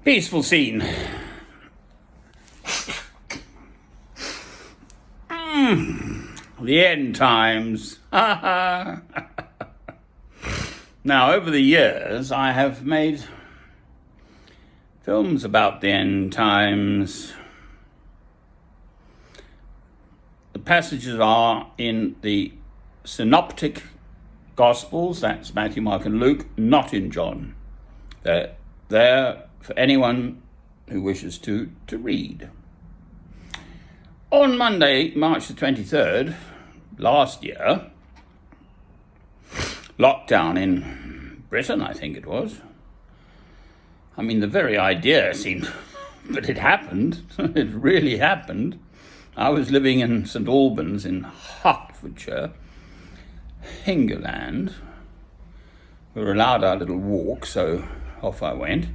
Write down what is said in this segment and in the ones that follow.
Peaceful scene. The end times. Now, over the years, I have made films about the end times. The passages are in the synoptic Gospels, that's Matthew, Mark, and Luke, not in John. They're there for anyone who wishes to read. On Monday, March the 23rd, last year, lockdown in Britain, I think it was. I mean, the very idea seemed, but it happened. It really happened. I was living in St Albans in Hertfordshire, Hingerland. We were allowed our little walk, so off I went.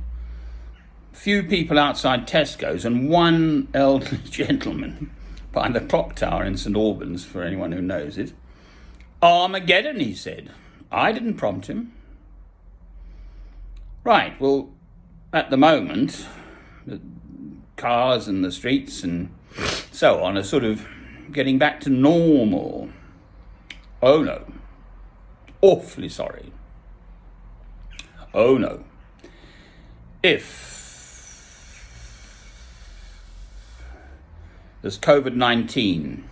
Few people outside Tesco's and one elderly gentleman by the clock tower in St Albans, for anyone who knows it. Armageddon, he said. I didn't prompt him. Right, well, at the moment, the cars and the streets and so on are sort of getting back to normal. Oh no. Awfully sorry. Oh no. If this COVID-19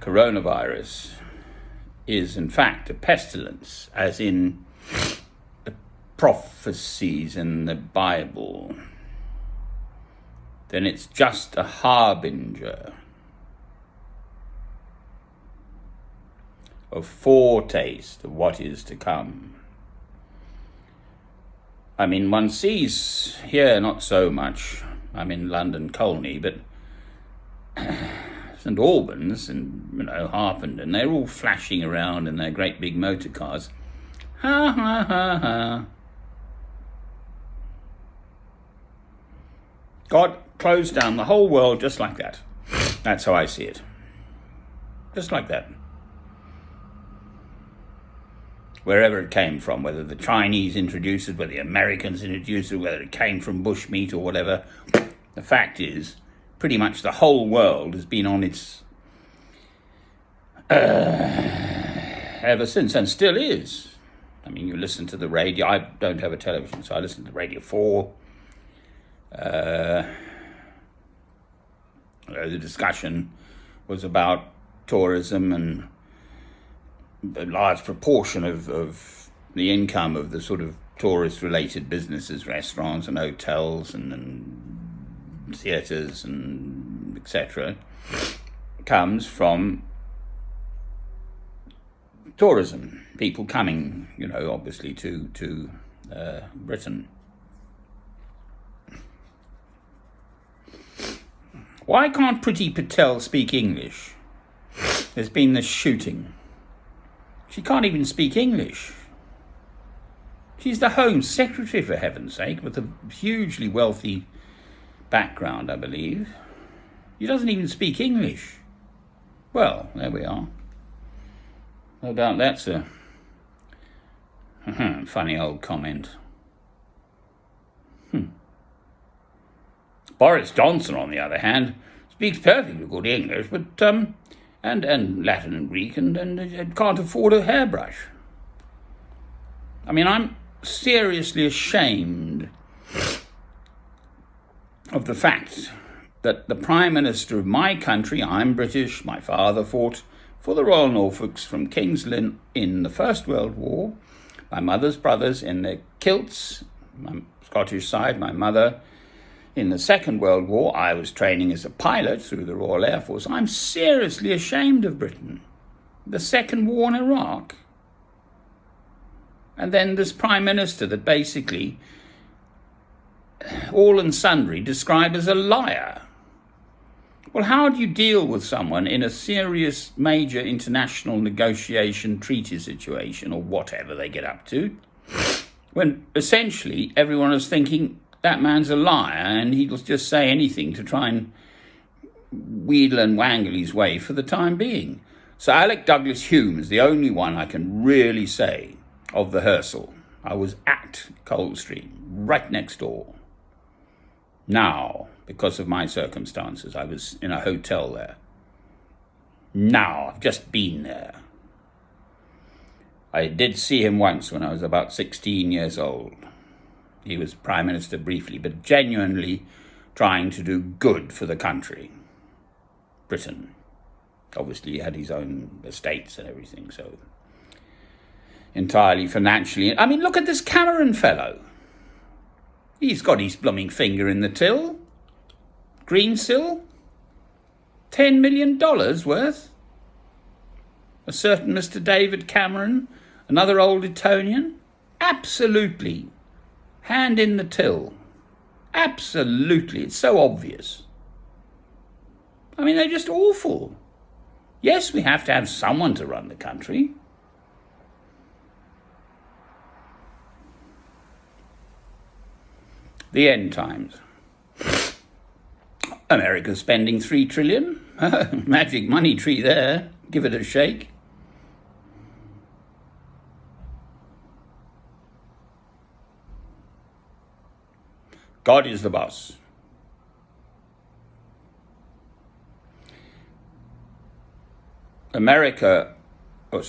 coronavirus is in fact a pestilence, as in the prophecies in the Bible, then it's just a harbinger of foretaste of what is to come. I mean, one sees here not so much. I'm in London, Colney, but St Albans and, Harpenden, they're all flashing around in their great big motor cars. Ha, ha, ha, ha. God closed down the whole world just like that. That's how I see it. Just like that. Wherever it came from, whether the Chinese introduced it, whether the Americans introduced it, whether it came from bushmeat or whatever, the fact is, pretty much the whole world has been on its ever since, and still is. I mean, you listen to the radio. I don't have a television, so I listen to Radio 4. The discussion was about tourism, and a large proportion of the income of the sort of tourist-related businesses, restaurants and hotels and theatres and etc., comes from tourism. People coming, obviously to Britain. Why can't Priti Patel speak English? There's been this shooting. She can't even speak English. She's the Home Secretary, for heaven's sake, with a hugely wealthy background, I believe. She doesn't even speak English. Well, there we are. No doubt that's a funny old comment. Boris Johnson, on the other hand, speaks perfectly good English, but and Latin and Greek, and can't afford a hairbrush. I mean, I'm seriously ashamed of the fact that the Prime Minister of my country, I'm British, my father fought for the Royal Norfolks from King's Lynn in the First World War, my mother's brothers in their kilts, my Scottish side, my mother in the Second World War. I was training as a pilot through the Royal Air Force. I'm seriously ashamed of Britain. The Second War in Iraq. And then this Prime Minister that basically all and sundry describe as a liar. Well, how do you deal with someone in a serious major international negotiation treaty situation or whatever they get up to, when essentially everyone is thinking that man's a liar and he'll just say anything to try and wheedle and wangle his way for the time being. So Alec Douglas Hume is the only one I can really say of the Hersal. I was at Coldstream, right next door. Now, because of my circumstances, I was in a hotel there. Now, I've just been there. I did see him once when I was about 16 years old. He was Prime Minister briefly, but genuinely trying to do good for the country. Britain. Obviously, he had his own estates and everything, so entirely financially. I mean, look at this Cameron fellow. He's got his blooming finger in the till. Greensill. $10 million worth. A certain Mr. David Cameron, another old Etonian. Absolutely. Hand in the till. Absolutely. It's so obvious. I mean, they're just awful. Yes, we have to have someone to run the country. The end times. America's spending $3 trillion. Magic money tree there. Give it a shake. God is the boss. America, at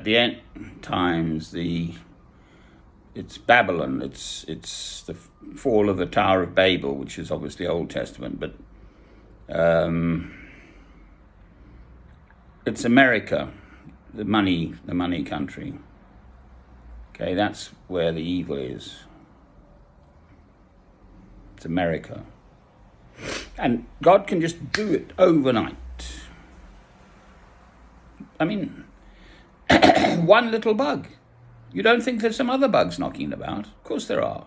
the end times, it's Babylon, it's the fall of the Tower of Babel, which is obviously Old Testament, but it's America, the money country. Okay, that's where the evil is. It's America. And God can just do it overnight. I mean, one little bug. You don't think there's some other bugs knocking about? Of course there are.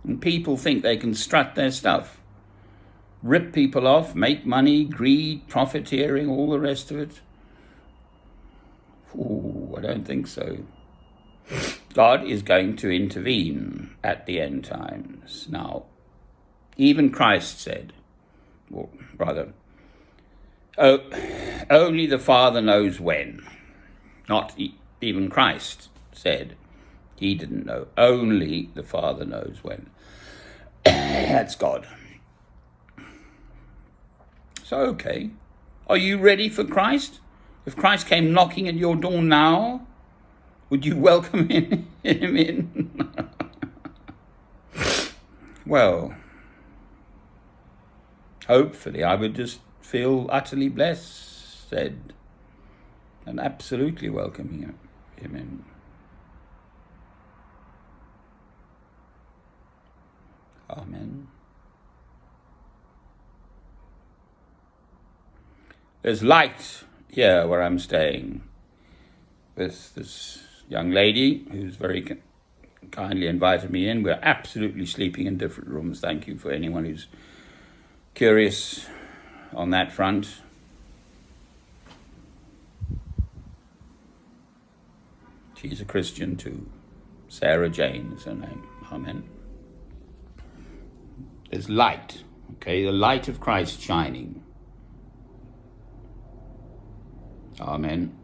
And people think they can strut their stuff. Rip people off, make money, greed, profiteering, all the rest of it. Ooh, I don't think so. God is going to intervene at the end times. Now, even Christ said, or rather, only the Father knows when. Not even Christ said he didn't know. Only the Father knows when. That's God. So, okay. Are you ready for Christ? If Christ came knocking at your door now, would you welcome him in? Well, hopefully I would just feel utterly blessed and absolutely welcoming him in. Amen. There's light here where I'm staying with this young lady who's very kindly invited me in. We're absolutely sleeping in different rooms. Thank you for anyone who's curious on that front. She's a Christian too. Sarah Jane is her name. Amen. There's light, okay? The light of Christ shining. Amen.